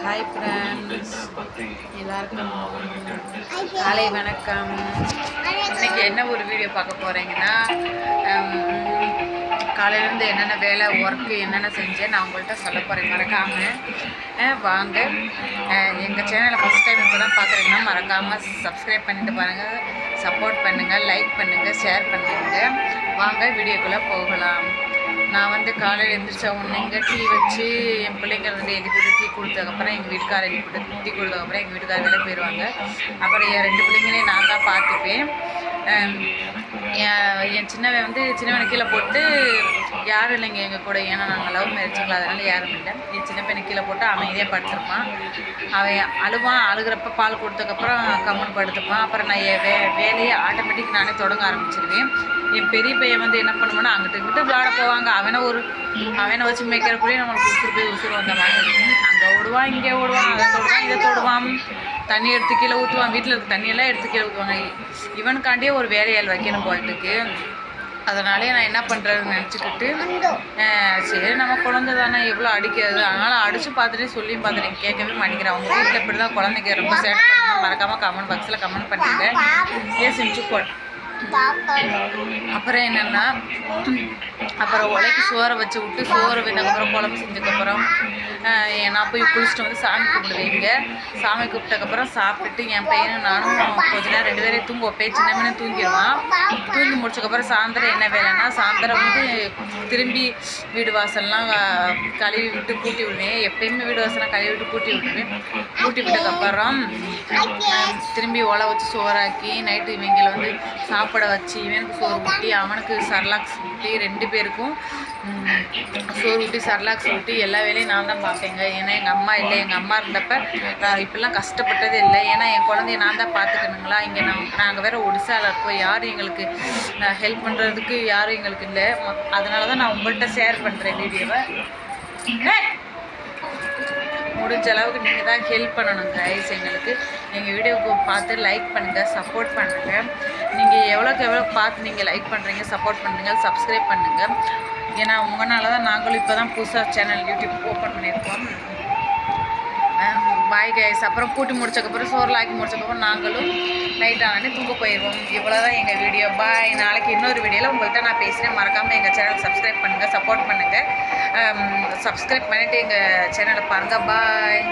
Hi friends, எல்லாருக்கும் காலை வணக்கம். இன்றைக்கி என்ன ஒரு வீடியோ பார்க்க போகிறீங்கன்னா, காலையிலேருந்து என்னென்ன வேலை ஒர்க்கு என்னென்ன செஞ்சேன் நான் உங்கள்கிட்ட சொல்ல போகிறேன். மறக்காமல் வாங்க. எங்கள் சேனலை ஃபஸ்ட் டைம் இப்போ தான் பார்க்குறீங்கன்னா மறக்காமல் சப்ஸ்கிரைப் பண்ணிட்டு பாருங்கள், சப்போர்ட் பண்ணுங்கள், லைக் பண்ணுங்கள், ஷேர் பண்ணுங்கள். வாங்க வீடியோக்குள்ளே போகலாம். நான் வந்து காலையில் எழுந்திரிச்ச உடனே டீ வச்சு என் பிள்ளைங்க வந்து எழுப்பிட்டு டீ கொடுத்ததுக்கப்புறம் எங்கள் வீட்டுக்காரர் எழுப்பிட்டு டீ கொடுத்ததுக்கப்புறம் எங்கள் வீட்டுக்காரர் வேலை போயிடுவாங்க. அப்புறம் என் 2 பிள்ளைங்களையும் நான் தான் பார்த்துப்பேன். என் சின்னவனை கீழே போட்டு யாரும் இல்லைங்க எங்கள் கூட, ஏன்னா நாங்கள் லவ் மேரேஜுங்களா, அதனால் யாரும் இல்லை. என் சின்ன பையனை கீழே போட்டு அமைதியாக படுத்துருப்பான். அவன் அழுவான். அழுகிறப்ப பால் கொடுத்ததுக்கப்புறம் கம்முன்னு படுத்துப்பான். அப்புறம் நான் என் வேலையை ஆட்டோமேட்டிக் நானே தொடங்க ஆரம்பிச்சிருவேன். என் பெரிய பையன் வந்து என்ன பண்ணுவோன்னா அங்கிட்டு இங்கிட்டு விளாட போவாங்க. அவனை வச்சு மேய்க்கிறக்குள்ளேயே நம்மளுக்கு உசுறு வந்த மாதிரி இருக்கும். அங்கே ஓடுவான், இங்கே ஓடுவான், அதை தொடுவான், இதை தொடுவான், தண்ணி எடுத்து கீழே ஊற்றுவான். வீட்டில் இருக்க தண்ணியெல்லாம் எடுத்து கீழே ஊற்றுவாங்க. இவனுக்காண்டியே ஒரு வேலையால் வைக்கணும் போலட்டுக்கு. அதனாலே நான் என்ன பண்ணுறதுன்னு நினச்சிக்கிட்டு, சரி நம்ம குழந்தை தானே எவ்வளோ அடிக்கிறது, அதனால் அடித்து பார்த்துட்டே சொல்லியும் பார்த்துட்டு கேட்கவே மாட்டேங்கிறேன். அவங்க வீட்டில் இப்படி தான் குழந்தைங்க ரொம்ப சேட்டை பண்ணணும். மறக்காமல் கமெண்ட் பாக்ஸில் கமெண்ட் பண்ணிட்டு செஞ்சு அப்புறம் என்னென்னா, அப்புறம் உலைக்கு சோறை வச்சு விட்டு சோறு வேணதுக்கப்புறம் குழம்பு செஞ்சதுக்கப்புறம் நான் போய் குளிச்சுட்டு வந்து சாமி கும்பிடுவேங்க. சாமி கூப்பிட்டதுக்கப்புறம் சாப்பிட்டுட்டு என் பையனும் நானும் கொஞ்ச நேரம் 2 பேரையும் தூங்க வைப்பேன். சின்ன மீன் தூங்கிடுவான். தூங்கி முடிச்சதுக்கப்புறம் சாயந்தரம் என்ன வேலைன்னா, சாயந்தரம் வந்து திரும்பி வீடு வாசல்லாம் கழுவி விட்டு கூட்டி விடுவேன். எப்பயுமே வீடு வாசலாம் கழுவி விட்டு கூட்டி விடுவேன். கூட்டி விட்டதுக்கப்புறம் திரும்பி ஒலை வச்சு சோறாக்கி நைட்டு இவங்களை வந்து சாப்பிட வச்சு இவனுக்கு சோறு ஊட்டி அவனுக்கு சர்லாக்ஸ் ஊட்டி 2 பேருக்கும் சோறு ஊட்டி சர்லாக்ஸ் ஊட்டி எல்லா வேலையும் நான் தான் பார்ப்பேங்க. ஏன்னா எங்கள் அம்மா இல்லை. எங்கள் அம்மா இருந்தப்போ இப்படிலாம் கஷ்டப்பட்டதே இல்லை. ஏன்னா என் குழந்தைய நான் தான் பார்த்துக்கணுங்களா. இங்கே நாங்கள் வேறு ஒடிசாவில் இருக்கோம். யாரும் எங்களுக்கு ஹெல்ப் பண்ணுறதுக்கு யாரும் எங்களுக்கு இல்லை. அதனால தான் நான் உங்கள்கிட்ட ஷேர் பண்ணுறேன் வீடியோவை. முடிஞ்ச அளவுக்கு நீங்கள் தான் ஹெல்ப் பண்ணணும் கைஸ். எங்களுக்கு எங்கள் வீடியோவுக்கு பார்த்து லைக் பண்ணுங்கள், சப்போர்ட் பண்ணுங்கள். நீங்கள் எவ்வளோக்கு எவ்வளோ பார்த்து நீங்கள் லைக் பண்ணுறீங்க, சப்போர்ட் பண்ணுங்கள், சப்ஸ்கிரைப் பண்ணுங்கள். ஏன்னா உங்களால தான் நாங்களும் இப்போ தான் புதுசாக சேனல் யூடியூப் ஓப்பன் பண்ணியிருக்கோம். Bye guys. அப்புறம் கூட்டி முடிச்சதுக்கப்புறம் சோறில் ஆக்கி முடிச்சதுக்கப்புறம் நாங்களும் நைட் ஆனே தூங்க போயிடுவோம். இவ்வளோ தான் எங்கள் வீடியோ. பாய். நாளைக்கு இன்னொரு வீடியோவில் உங்கள்கிட்ட நான் பேசுகிறேன். மறக்காமல் எங்கள் சேனல் சப்ஸ்கிரைப் பண்ணுங்கள், சப்போர்ட் பண்ணுங்கள். சப்ஸ்கிரைப் பண்ணிவிட்டு எங்கள் சேனலை பாருங்கள். பாய்.